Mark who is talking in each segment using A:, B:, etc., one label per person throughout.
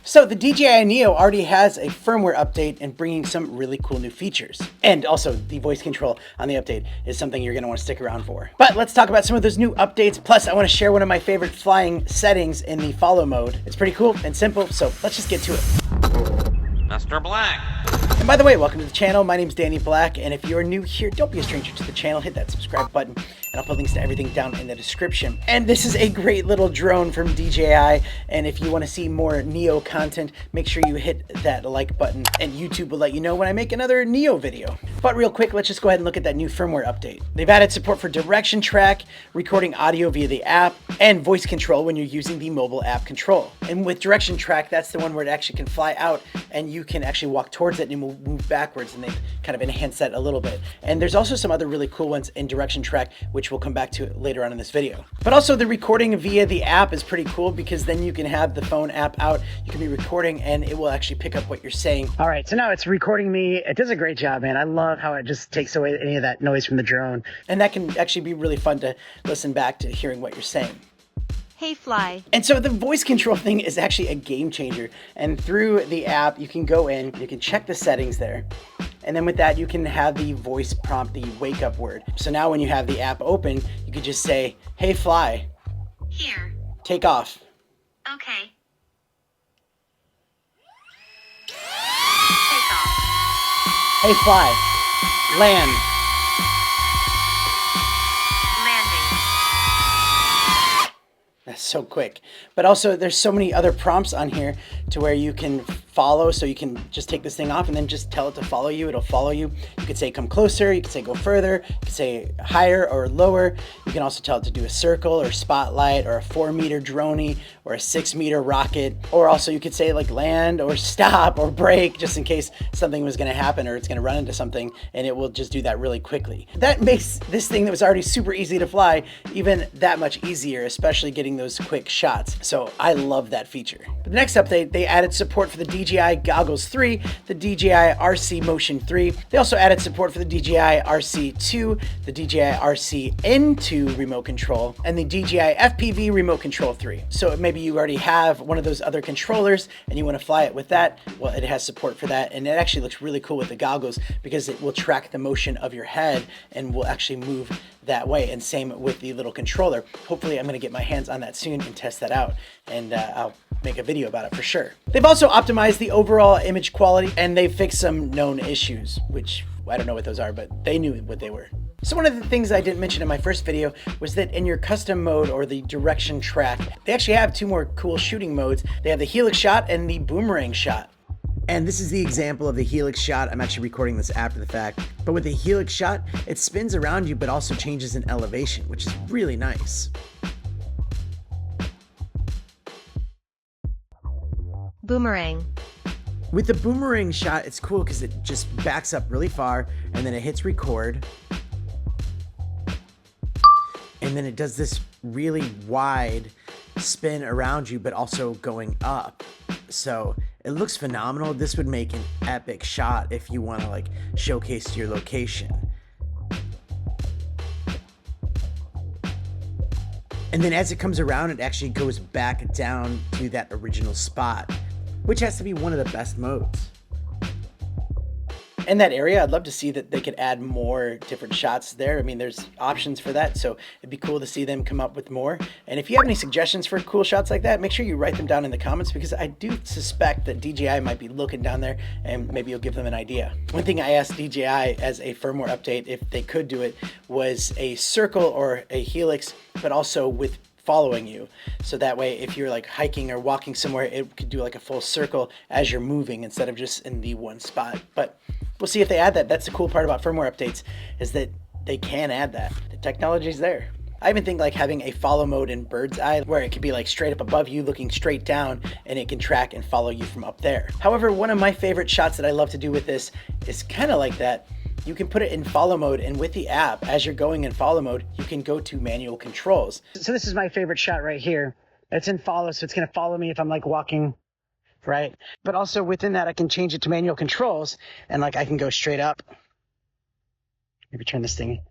A: So the DJI Neo already has a firmware update and bringing some really cool new features. And also the voice control on the update is something you're gonna wanna stick around for. But let's talk about some of those new updates. Plus I wanna share one of my favorite flying settings in the follow mode. It's pretty cool and simple, so let's just get to it.
B: Mr. Black.
A: And by the way, welcome to the channel. My name's Danny Black, and if you're new here, don't be a stranger to the channel. Hit that subscribe button, and I'll put links to everything down in the description. And this is a great little drone from DJI, and if you want to see more Neo content, make sure you hit that like button, and YouTube will let you know when I make another Neo video. But real quick, let's just go ahead and look at that new firmware update. They've added support for direction track, recording audio via the app, and voice control when you're using the mobile app control. And with direction track, that's the one where it actually can fly out, and you can actually walk towards it and move backwards, and they've kind of enhanced that a little bit. And there's also some other really cool ones in direction track, which we'll come back to later on in this video. But also the recording via the app is pretty cool, because then you can have the phone app out, you can be recording, and it will actually pick up what you're saying. All right, so now it's recording me. It does a great job, man. I love how it just takes away any of that noise from the drone. And that can actually be really fun to listen back to hearing what you're saying.
C: Hey Fly.
A: And so the voice control thing is actually a game changer. And through the app, you can go in, you can check the settings there. And then with that, you can have the voice prompt, the wake up word. So now when you have the app open, you could just say, hey Fly.
C: Here.
A: Take off.
C: Okay. Take off.
A: Hey Fly. Land. That's so quick. But also there's so many other prompts on here to where you can follow, so you can just take this thing off and then just tell it to follow you. It'll follow you. You could say come closer, you could say go further, you could say higher or lower. You can also tell it to do a circle or spotlight or a 4-meter droney or a 6-meter rocket. Or also you could say like land or stop or brake, just in case something was gonna happen or it's gonna run into something, and it will just do that really quickly. That makes this thing that was already super easy to fly even that much easier, especially getting those quick shots. So I love that feature. The next update, they added support for the DJI Goggles 3, the DJI RC Motion 3. They also added support for the DJI RC2, the DJI RC N2 remote control, and the DJI FPV remote control 3. So maybe you already have one of those other controllers and you want to fly it with that. Well, it has support for that, and it actually looks really cool with the goggles because it will track the motion of your head and will actually move that way. And same with the little controller. Hopefully I'm going to get my hands on that soon and test that out, and I'll make a video about it for sure. They've also optimized the overall image quality, and they've fixed some known issues, which I don't know what those are, but they knew what they were. So one of the things I didn't mention in my first video was that in your custom mode or the direction track, they actually have 2 more cool shooting modes. They have the helix shot and the boomerang shot. And this is the example of the helix shot. I'm actually recording this after the fact. But with the helix shot, it spins around you but also changes in elevation, which is really nice.
C: Boomerang.
A: With the boomerang shot, it's cool because it just backs up really far and then it hits record. And then it does this really wide spin around you, but also going up. So it looks phenomenal. This would make an epic shot if you want to like showcase your location. And then as it comes around, it actually goes back down to that original spot, which has to be one of the best modes. In that area, I'd love to see that they could add more different shots there. I mean, there's options for that, so it'd be cool to see them come up with more. And if you have any suggestions for cool shots like that, make sure you write them down in the comments, because I do suspect that DJI might be looking down there and maybe you'll give them an idea. One thing I asked DJI as a firmware update if they could do it was a circle or a helix, but also with following you. So that way, if you're like hiking or walking somewhere, it could do like a full circle as you're moving instead of just in the one spot. But we'll see if they add that. That's the cool part about firmware updates, is that they can add that. The technology's there. I even think like having a follow mode in bird's eye, where it could be like straight up above you looking straight down, and it can track and follow you from up there. However, one of my favorite shots that I love to do with this is kind of like that. You can put it in follow mode, and with the app, as you're going in follow mode, you can go to manual controls. So this is my favorite shot right here. It's in follow, so it's gonna follow me if I'm like walking, right? But also within that, I can change it to manual controls, and like I can go straight up. Maybe turn this thing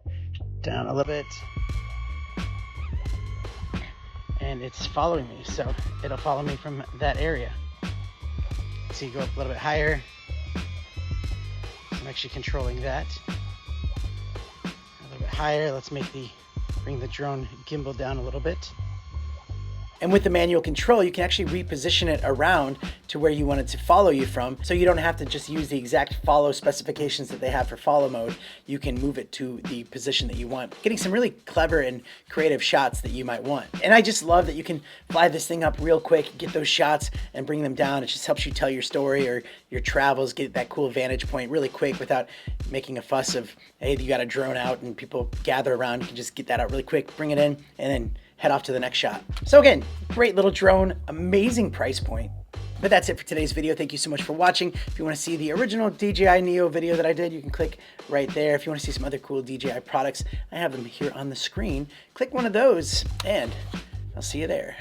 A: down a little bit. And it's following me, so it'll follow me from that area. So you go up a little bit higher. I'm actually controlling that. A little bit higher. Let's bring the drone gimbal down a little bit. And with the manual control, you can actually reposition it around to where you want it to follow you from. So you don't have to just use the exact follow specifications that they have for follow mode. You can move it to the position that you want, getting some really clever and creative shots that you might want. And I just love that you can fly this thing up real quick, get those shots and bring them down. It just helps you tell your story or your travels, get that cool vantage point really quick without making a fuss of, hey, you got a drone out and people gather around. You can just get that out really quick, bring it in, and then head off to the next shot. So again, great little drone, amazing price point. But that's it for today's video. Thank you so much for watching. If you want to see the original DJI Neo video that I did, you can click right there. If you want to see some other cool DJI products, I have them here on the screen. Click one of those and I'll see you there.